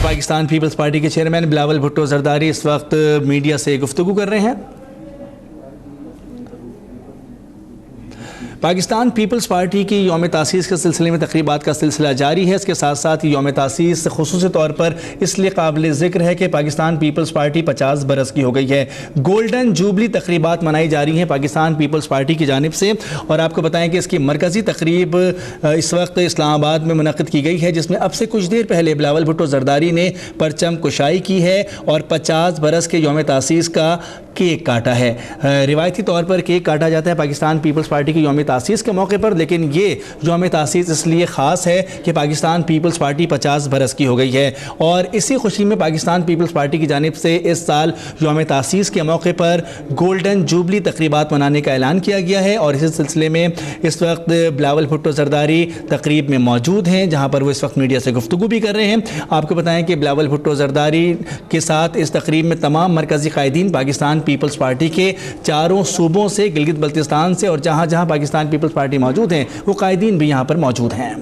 Pakistan Peoples party کے chairman Bilawal Bhutto Zardari اس وقت media سے گفتگو کر رہے ہیں۔ پاکستان پیپلز پارٹی کی یوم تاسیس کے سلسلے میں تقریبات کا سلسلہ جاری ہے۔ اس کے ساتھ ساتھ یوم تاسیس خصوصی طور پر اس لیے قابل ذکر ہے کہ پاکستان پیپلز پارٹی 50 برس کی ہو گئی ہے۔ گولڈن جوبلی تقریبات منائی جا رہی ہیں پاکستان پیپلز پارٹی کی جانب سے، اور آپ کو بتائیں کہ اس کی مرکزی تقریب اس وقت اسلام آباد میں منعقد کی گئی ہے، جس میں اب سے کچھ دیر پہلے بلاول بھٹو زرداری نے پرچم کشائی کی ہے اور 50 برس کے یوم تاسیس کا کیک کاٹا ہے۔ روایتی طور پر کیک کاٹا جاتا ہے پاکستان پیپلز پارٹی کی یوم تاسیس کے موقع پر، لیکن یہ یوم تاسیس اس لیے خاص ہے کہ پاکستان پیپلز پارٹی 50 برس کی ہو گئی ہے، اور اسی خوشی میں پاکستان پیپلز پارٹی کی جانب سے اس سال یوم تاسیس کے موقع پر گولڈن جوبلی تقریبات منانے کا اعلان کیا گیا ہے، اور اسی سلسلے میں اس وقت بلاول بھٹو زرداری تقریب میں موجود ہیں، جہاں پر وہ اس وقت میڈیا سے گفتگو بھی کر رہے ہیں۔ آپ کو بتائیں کہ بلاول بھٹو زرداری کے ساتھ اس تقریب میں تمام مرکزی قائدین پاکستان پیپلز پارٹی کے چاروں صوبوں سے، گلگت بلتستان سے، اور جہاں جہاں پاکستان پیپلز پارٹی موجود ہیں وہ قائدین بھی یہاں پر موجود ہیں۔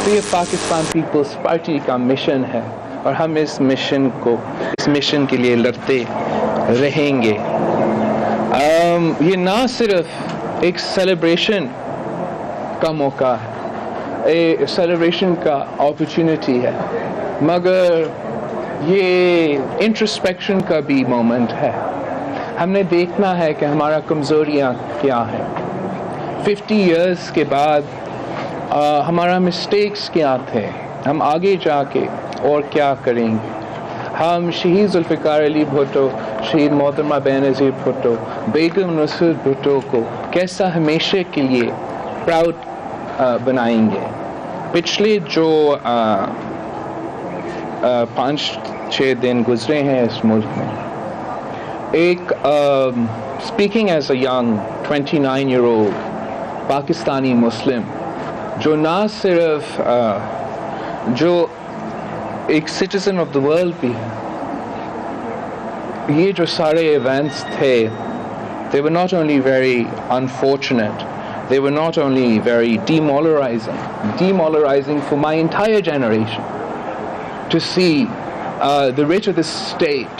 یہ پاکستان پیپلز پارٹی کا مشن ہے اور ہم اس مشن کے لیے لڑتے رہیں گے۔ یہ نہ صرف ایک سیلیبریشن کا موقع ہے، سیلیبریشن کا اپرچونٹی ہے، مگر یہ انٹرسپیکشن کا بھی مومنٹ ہے۔ ہم نے دیکھنا ہے کہ ہمارا کمزوریاں کیا ہیں، 50 ایئرز کے بعد ہمارا مسٹیکس کیا تھے، ہم آگے جا کے اور کیا کریں گے۔ ہم شہید ذوالفقار علی بھٹو، شہید محترمہ بینظیر بھٹو، بیگم نصرت بھٹو کو کیسا ہمیشہ کے لیے پراؤڈ بنائیں گے۔ پچھلے جو 5-6 دن گزرے ہیں اس ملک میں، ایک speaking as a young 29-year-old Pakistani مسلم، جو نہ صرف جو ایک سٹیزن آف دا ورلڈ بھی ہے، یہ جو سارے ایونٹس تھے they were not only very unfortunate, they were not only very demoralizing for my entire generation to see the writ of the state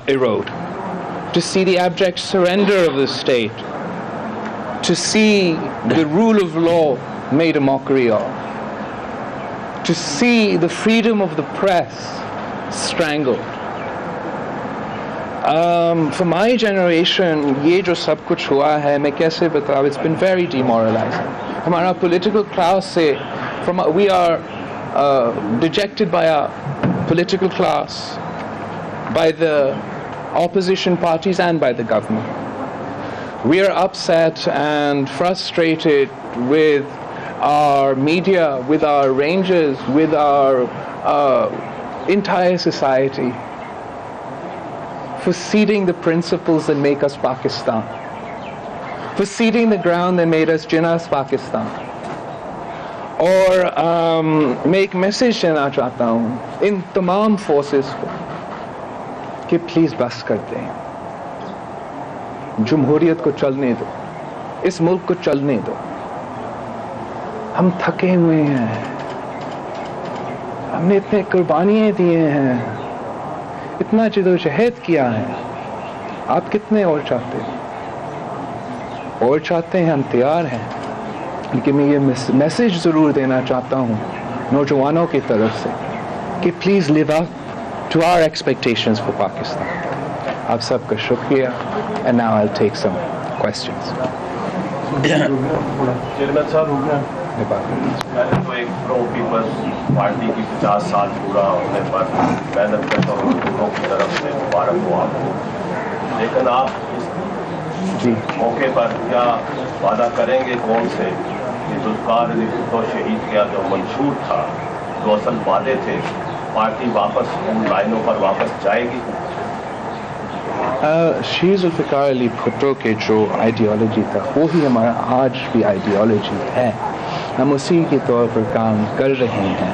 erode, to see the abject surrender of the state, to see the rule of law made a mockery of, to see the freedom of the press strangled. For my generation, یہ جو سب کچھ ہوا ہے میں کیسے بتاؤں، it's been very demoralizing. ہمارا political class سے we are dejected by our political class, by the opposition parties and by the government. We are upset and frustrated with our media, with our rangers, with our entire society for ceding the principles that make us Pakistan, for ceding the ground that made us Jinnah's Pakistan. اور میں ایک message دینا چاہتا ہوں ان تمام forces کو کہ please بس کر دیں، جمہوریت کو چلنے دو، اس ملک کو چلنے دو۔ ہم تھکے ہوئے ہیں، ہم نے اتنے قربانیاں دیے ہیں، اتنا جدوجہد کیا ہے، آپ کتنے اور چاہتے ہیں؟ اور چاہتے ہیں، ہم تیار ہیں، لیکن میں یہ میسیج ضرور دینا چاہتا ہوں نوجوانوں کی طرف سے کہ please live up to our expectations for Pakistan. آپ سب کا شکریہ، and now I take some questions. Chairman صاحب، میں نے تو ایک پرو پیپلز پارٹی کی 50 سال پورا ہونے پر محنت کرتا ہوں، لوگوں کی طرف سے مبارک ہو آپ کو، لیکن آپ اس موقع پر کیا وعدہ کریں گے قوم سے کہ ذوالفقار علی بھٹو شہید کا جو منشور تھا، جو اصل وعدے تھے، پارٹی واپس ان لائنوں پر واپس جائے گی؟ شہید ذوالفقار علی بھٹو کے جو آئیڈیالوجی تھا وہی ہمارا آج بھی آئیڈیالوجی ہے، ہم اسی کے طور پر کام کر رہے ہیں۔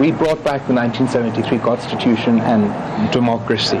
we brought back the 1973 constitution and democracy.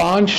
5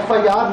FIR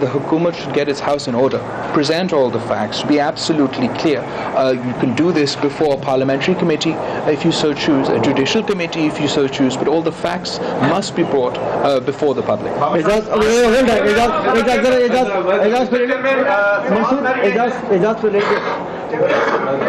the hukumat should get its house in order, present all the facts, be absolutely clear. You can do this before a parliamentary committee if you so choose, a judicial committee if you so choose, but all the facts must be brought before the public.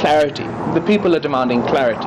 clarity. The people are demanding clarity.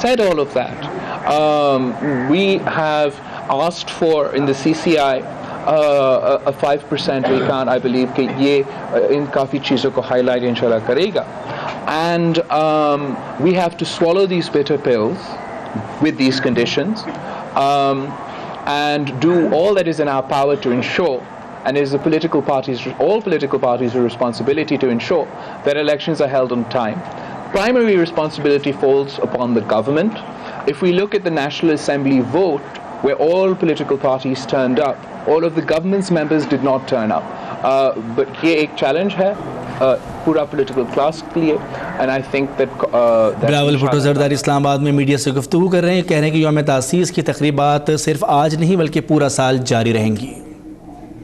said all of that, we have asked for in the CCI 5% recount, I believe کہ یہ ان کافی چیزوں کو high light انشاءاللہ کرے گا. And we have to swallow these bitter pills with these conditions and do all that is in our power to ensure, and it is all political parties' responsibility to ensure that elections are held on time. Primary responsibility falls upon the government. If we look at the National Assembly vote, where all political parties turned up, all of the government's members did not turn up. But یہ ایک challenge ہے پورا political class کے لیے, and I think that Bilawal Bhutto Zardari اسلام آباد میں media سے گفتگو کر رہے ہیں, کہہ رہے ہیں کہ یوم تاسیس کی تقریبات صرف آج نہیں بلکہ پورا سال جاری رہیں گی.